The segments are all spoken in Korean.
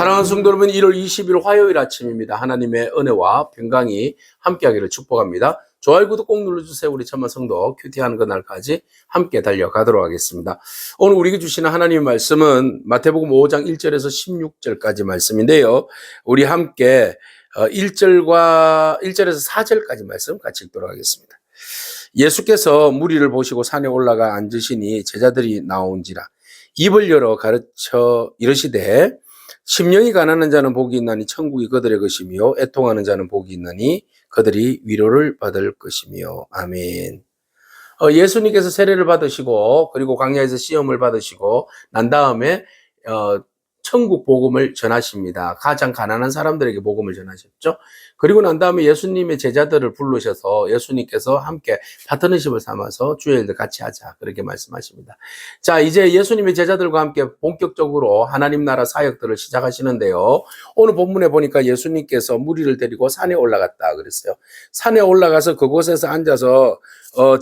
사랑하는 성도 여러분, 1월 20일 화요일 아침입니다. 하나님의 은혜와 평강이 함께하기를 축복합니다. 좋아요, 구독 꼭 눌러주세요. 우리 천만 성도 큐티하는 그날까지 함께 달려가도록 하겠습니다. 오늘 우리에게 주시는 하나님의 말씀은 마태복음 5장 1절에서 16절까지 말씀인데요. 우리 함께 1절에서 4절까지 말씀 같이 읽도록 하겠습니다. 예수께서 무리를 보시고 산에 올라가 앉으시니 제자들이 나온지라 입을 열어 가르쳐 이르시되 심령이 가난한 자는 복이 있나니 천국이 그들의 것이며 애통하는 자는 복이 있나니 그들이 위로를 받을 것이며. 아멘. 예수님께서 세례를 받으시고 그리고 광야에서 시험을 받으시고 난 다음에 천국 복음을 전하십니다. 가장 가난한 사람들에게 복음을 전하셨죠. 그리고 난 다음에 예수님의 제자들을 부르셔서 예수님께서 함께 파트너십을 삼아서 주의 일들 같이 하자, 그렇게 말씀하십니다. 자, 이제 예수님의 제자들과 함께 본격적으로 하나님 나라 사역들을 시작하시는데요. 오늘 본문에 보니까 예수님께서 무리를 데리고 산에 올라갔다 그랬어요. 산에 올라가서 그곳에서 앉아서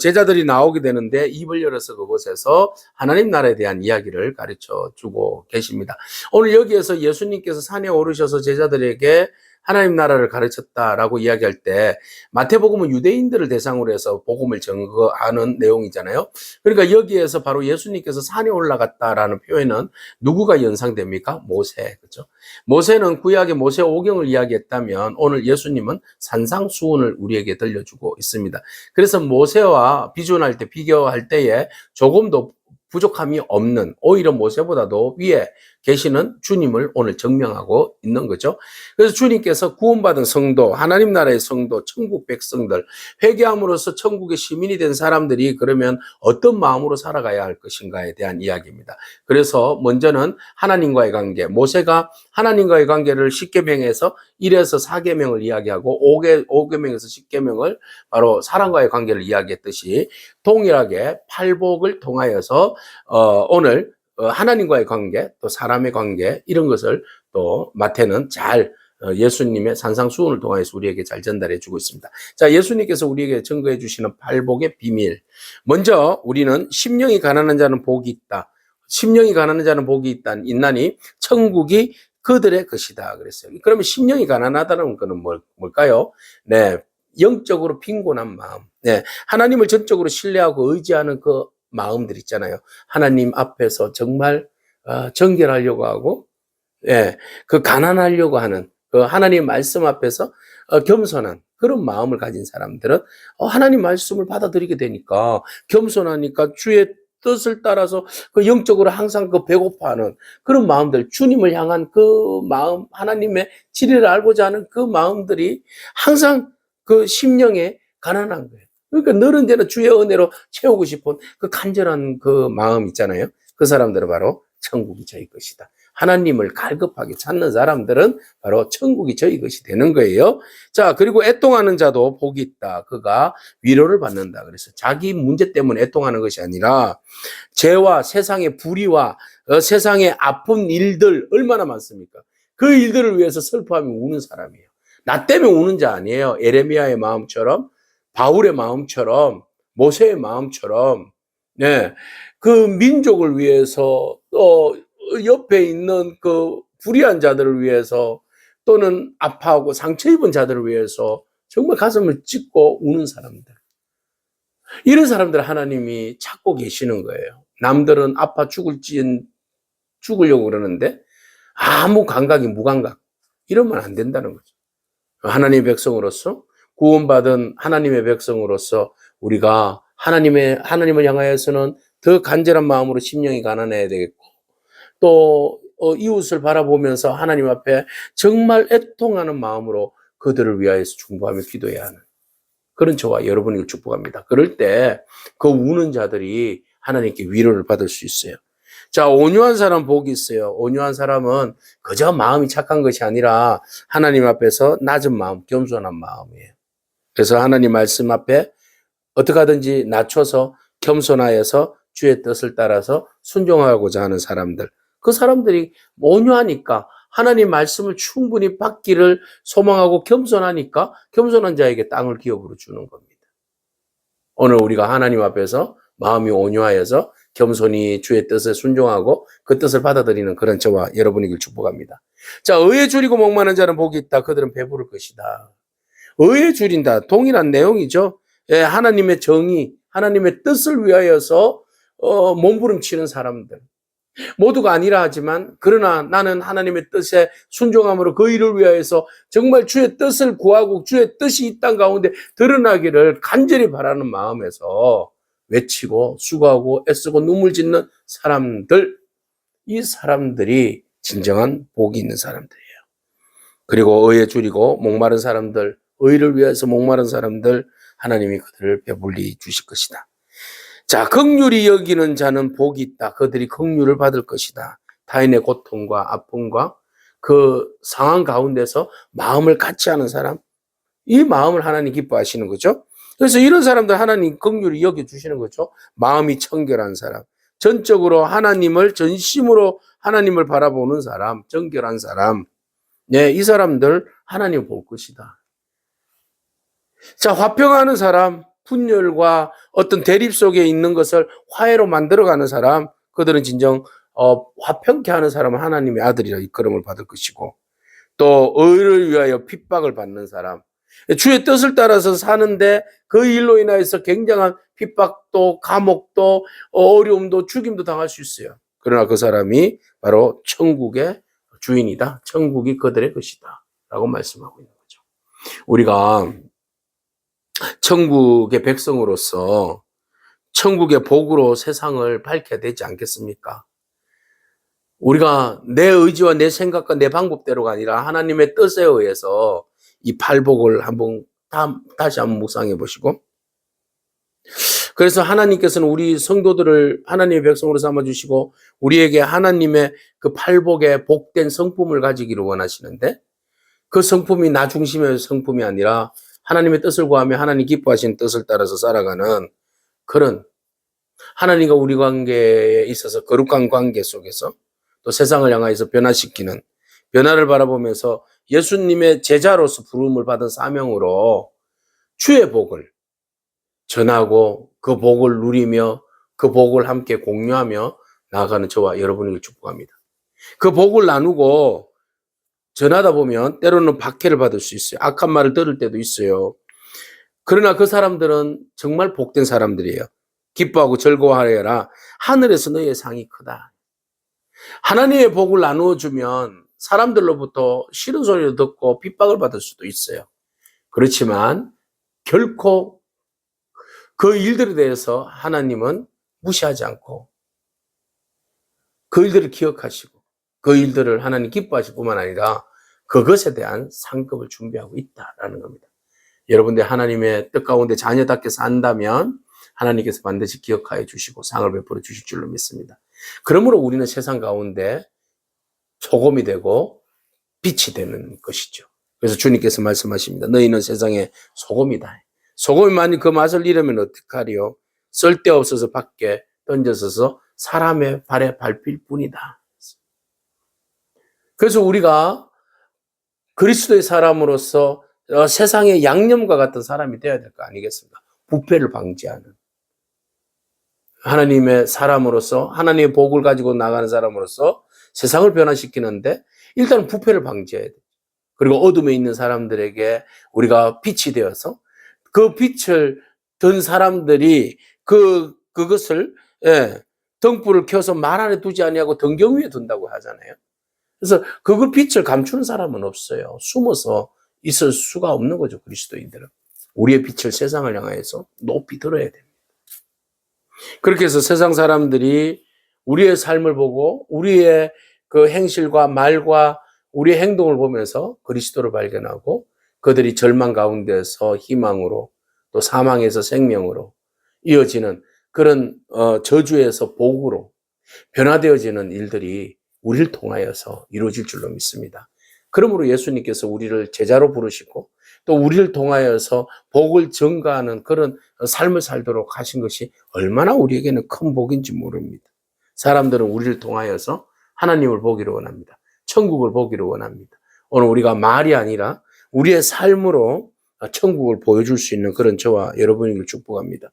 제자들이 나오게 되는데 입을 열어서 그곳에서 하나님 나라에 대한 이야기를 가르쳐 주고 계십니다. 오늘 여기에서 예수님께서 산에 오르셔서 제자들에게 하나님 나라를 가르쳤다라고 이야기할 때 마태복음은 유대인들을 대상으로 해서 복음을 전거하는 내용이잖아요. 그러니까 여기에서 바로 예수님께서 산에 올라갔다라는 표현은 누구가 연상됩니까? 모세, 그렇죠? 모세는 구약의 모세 오경을 이야기했다면 오늘 예수님은 산상수훈을 우리에게 들려주고 있습니다. 그래서 모세와 비교할 때에 조금도 부족함이 없는, 오히려 모세보다도 위에 계시는 주님을 오늘 증명하고 있는 거죠. 그래서 주님께서 구원받은 성도, 하나님 나라의 성도, 천국 백성들, 회개함으로써 천국의 시민이 된 사람들이 그러면 어떤 마음으로 살아가야 할 것인가에 대한 이야기입니다. 그래서 먼저는 하나님과의 관계, 모세가 하나님과의 관계를 10계명에서 1에서 4계명을 이야기하고 5계명에서 10계명을 바로 사람과의 관계를 이야기했듯이 동일하게 팔복을 통하여서 오늘 하나님과의 관계, 또 사람의 관계, 이런 것을 또 마태는 잘 예수님의 산상수훈을 통해서 우리에게 잘 전달해 주고 있습니다. 자, 예수님께서 우리에게 증거해 주시는 팔복의 비밀. 먼저 우리는 심령이 가난한 자는 복이 있다. 심령이 가난한 자는 복이 있나니 천국이 그들의 것이다 그랬어요. 그러면 심령이 가난하다는 것은 뭘까요? 네, 영적으로 빈곤한 마음. 네, 하나님을 전적으로 신뢰하고 의지하는 그 마음들 있잖아요. 하나님 앞에서 정말 정결하려고 하고, 예, 그 가난하려고 하는 그 하나님 말씀 앞에서 겸손한 그런 마음을 가진 사람들은 하나님 말씀을 받아들이게 되니까, 겸손하니까 주의 뜻을 따라서 그 영적으로 항상 그 배고파하는 그런 마음들, 주님을 향한 그 마음, 하나님의 진리를 알고자 하는 그 마음들이 항상 그 심령에 가난한 거예요. 그러니까 늘 언제나 주의 은혜로 채우고 싶은 그 간절한 그 마음 있잖아요. 그 사람들은 바로 천국이 저희 것이다. 하나님을 갈급하게 찾는 사람들은 바로 천국이 저희 것이 되는 거예요. 자, 그리고 애통하는 자도 복이 있다. 그가 위로를 받는다. 그래서 자기 문제 때문에 애통하는 것이 아니라 죄와 세상의 불의와 세상의 아픈 일들 얼마나 많습니까? 그 일들을 위해서 슬퍼하며 우는 사람이에요. 나 때문에 우는 자 아니에요. 에레미야의 마음처럼, 바울의 마음처럼, 모세의 마음처럼, 네, 그 민족을 위해서, 또 옆에 있는 그 불의한 자들을 위해서, 또는 아파하고 상처 입은 자들을 위해서 정말 가슴을 찢고 우는 사람들, 이런 사람들 하나님이 찾고 계시는 거예요. 남들은 아파 죽으려고 그러는데 아무 감각이 무감각, 이러면 안 된다는 거죠. 하나님의 백성으로서, 구원받은 하나님의 백성으로서 우리가 하나님을 향하여서는 더 간절한 마음으로 심령이 가난해야 되겠고, 또 이웃을 바라보면서 하나님 앞에 정말 애통하는 마음으로 그들을 위하여서 중보하며 기도해야 하는 그런 저와 여러분을 축복합니다. 그럴 때 그 우는 자들이 하나님께 위로를 받을 수 있어요. 자, 온유한 사람 복이 있어요. 온유한 사람은 그저 마음이 착한 것이 아니라 하나님 앞에서 낮은 마음, 겸손한 마음이에요. 그래서 하나님 말씀 앞에 어떻게 하든지 낮춰서 겸손하여서 주의 뜻을 따라서 순종하고자 하는 사람들, 그 사람들이 온유하니까 하나님 말씀을 충분히 받기를 소망하고 겸손하니까 겸손한 자에게 땅을 기업으로 주는 겁니다. 오늘 우리가 하나님 앞에서 마음이 온유하여서 겸손히 주의 뜻에 순종하고 그 뜻을 받아들이는 그런 저와 여러분이길 축복합니다. 자, 의에 줄이고 목마른 자는 복이 있다. 그들은 배부를 것이다. 의에 줄인다. 동일한 내용이죠. 예, 하나님의 정의, 하나님의 뜻을 위하여서 몸부림치는 사람들. 모두가 아니라 하지만 그러나 나는 하나님의 뜻에 순종함으로 그 일을 위하여서 정말 주의 뜻을 구하고 주의 뜻이 이 땅 가운데 드러나기를 간절히 바라는 마음에서 외치고 수고하고 애쓰고 눈물 짓는 사람들, 이 사람들이 진정한 복이 있는 사람들이에요. 그리고 의에 줄이고 목마른 사람들, 의를 위해서 목마른 사람들, 하나님이 그들을 배불리 주실 것이다. 자, 긍휼히 여기는 자는 복이 있다. 그들이 긍휼을 받을 것이다. 타인의 고통과 아픔과 그 상황 가운데서 마음을 같이 하는 사람, 이 마음을 하나님 기뻐하시는 거죠. 그래서 이런 사람들 하나님 긍휼히 여겨주시는 거죠. 마음이 청결한 사람, 전적으로 하나님을 전심으로 하나님을 바라보는 사람, 정결한 사람, 네, 이 사람들 하나님 볼 것이다. 자, 화평하는 사람, 분열과 어떤 대립 속에 있는 것을 화해로 만들어가는 사람, 그들은 진정 화평케 하는 사람은 하나님의 아들이라 이끌음을 받을 것이고, 또 의를 위하여 핍박을 받는 사람, 주의 뜻을 따라서 사는데 그 일로 인하여서 굉장한 핍박도 감옥도 어려움도 죽임도 당할 수 있어요. 그러나 그 사람이 바로 천국의 주인이다. 천국이 그들의 것이다. 라고 말씀하고 있는 거죠. 우리가 천국의 백성으로서 천국의 복으로 세상을 밝혀야 되지 않겠습니까? 우리가 내 의지와 내 생각과 내 방법대로가 아니라 하나님의 뜻에 의해서 이 팔복을 다시 한번 묵상해 보시고, 그래서 하나님께서는 우리 성도들을 하나님의 백성으로 삼아주시고 우리에게 하나님의 그 팔복의 복된 성품을 가지기를 원하시는데, 그 성품이 나 중심의 성품이 아니라 하나님의 뜻을 구하며 하나님 기뻐하시는 뜻을 따라서 살아가는 그런 하나님과 우리 관계에 있어서 거룩한 관계 속에서 또 세상을 향하여서 변화시키는, 변화를 바라보면서 예수님의 제자로서 부름을 받은 사명으로 주의 복을 전하고 그 복을 누리며 그 복을 함께 공유하며 나아가는 저와 여러분을 축복합니다. 그 복을 나누고 전하다 보면 때로는 박해를 받을 수 있어요. 악한 말을 들을 때도 있어요. 그러나 그 사람들은 정말 복된 사람들이에요. 기뻐하고 즐거워하여라. 하늘에서 너희의 상이 크다. 하나님의 복을 나누어 주면 사람들로부터 싫은 소리를 듣고 핍박을 받을 수도 있어요. 그렇지만 결코 그 일들에 대해서 하나님은 무시하지 않고 그 일들을 기억하시고 그 일들을 하나님 기뻐하실 뿐만 아니라 그것에 대한 상급을 준비하고 있다라는 겁니다. 여러분들 하나님의 뜻 가운데 자녀답게 산다면 하나님께서 반드시 기억하여 주시고 상을 베풀어 주실 줄로 믿습니다. 그러므로 우리는 세상 가운데 소금이 되고 빛이 되는 것이죠. 그래서 주님께서 말씀하십니다. 너희는 세상의 소금이다. 소금이 만일 그 맛을 잃으면 어떡하리요? 쓸데없어서 밖에 던져서서 사람의 발에 밟힐 뿐이다. 그래서 우리가 그리스도의 사람으로서 세상의 양념과 같은 사람이 되어야 될 거 아니겠습니까? 부패를 방지하는 하나님의 사람으로서 하나님의 복을 가지고 나가는 사람으로서 세상을 변화시키는데 일단 부패를 방지해야 돼요. 그리고 어둠에 있는 사람들에게 우리가 빛이 되어서 그 빛을 든 사람들이 그것을 등불을 켜서 말 안에 두지 아니하고 등경 위에 둔다고 하잖아요. 그래서 그 빛을 감추는 사람은 없어요. 숨어서 있을 수가 없는 거죠, 그리스도인들은. 우리의 빛을 세상을 향해서 높이 들어야 됩니다. 그렇게 해서 세상 사람들이 우리의 삶을 보고 우리의 그 행실과 말과 우리의 행동을 보면서 그리스도를 발견하고 그들이 절망 가운데서 희망으로 또 사망에서 생명으로 이어지는 그런 저주에서 복으로 변화되어지는 일들이 우리를 통하여서 이루어질 줄로 믿습니다. 그러므로 예수님께서 우리를 제자로 부르시고 또 우리를 통하여서 복을 증가하는 그런 삶을 살도록 하신 것이 얼마나 우리에게는 큰 복인지 모릅니다. 사람들은 우리를 통하여서 하나님을 보기를 원합니다. 천국을 보기를 원합니다. 오늘 우리가 말이 아니라 우리의 삶으로 천국을 보여줄 수 있는 그런 저와 여러분을 축복합니다.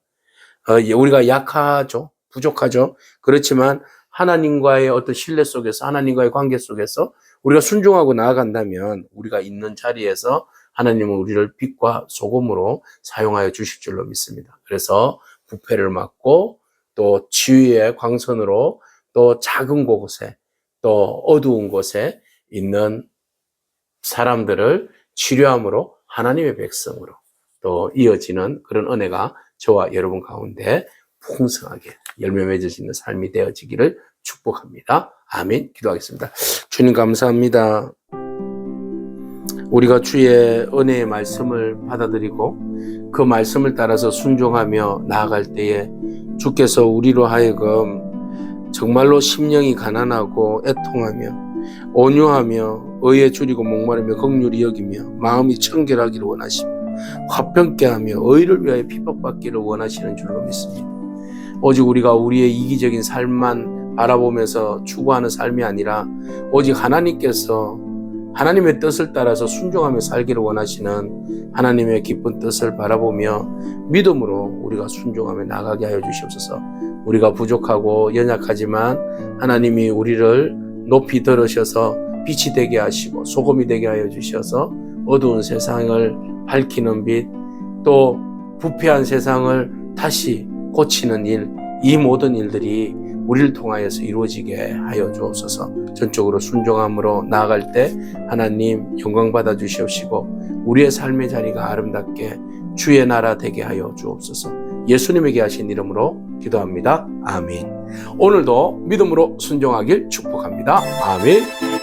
우리가 약하죠. 부족하죠. 그렇지만 하나님과의 어떤 신뢰 속에서, 하나님과의 관계 속에서 우리가 순종하고 나아간다면 우리가 있는 자리에서 하나님은 우리를 빛과 소금으로 사용하여 주실 줄로 믿습니다. 그래서 부패를 막고 또 지위의 광선으로 또 작은 곳에 또 어두운 곳에 있는 사람들을 치료함으로 하나님의 백성으로 또 이어지는 그런 은혜가 저와 여러분 가운데 풍성하게 열매 맺어지는 삶이 되어지기를 축복합니다. 아멘. 기도하겠습니다. 주님 감사합니다. 우리가 주의 은혜의 말씀을 받아들이고 그 말씀을 따라서 순종하며 나아갈 때에 주께서 우리로 하여금 정말로 심령이 가난하고 애통하며 온유하며 의에 줄이고 목마르며 긍휼히 여기며 마음이 청결하기를 원하시며 화평케 하며 의를 위하여 핍박받기를 원하시는 줄로 믿습니다. 오직 우리가 우리의 이기적인 삶만 바라보면서 추구하는 삶이 아니라 오직 하나님께서 하나님의 뜻을 따라서 순종하며 살기를 원하시는 하나님의 기쁜 뜻을 바라보며 믿음으로 우리가 순종하며 나가게 하여 주시옵소서. 우리가 부족하고 연약하지만 하나님이 우리를 높이 들으셔서 빛이 되게 하시고 소금이 되게 하여 주셔서 어두운 세상을 밝히는 빛, 또 부패한 세상을 다시 고치는 일, 이 모든 일들이 우리를 통하여서 이루어지게 하여 주옵소서. 전적으로 순종함으로 나아갈 때 하나님 영광 받아 주시옵시고 우리의 삶의 자리가 아름답게 주의 나라 되게 하여 주옵소서. 예수님에게 하신 이름으로 기도합니다. 아멘. 오늘도 믿음으로 순종하길 축복합니다. 아멘.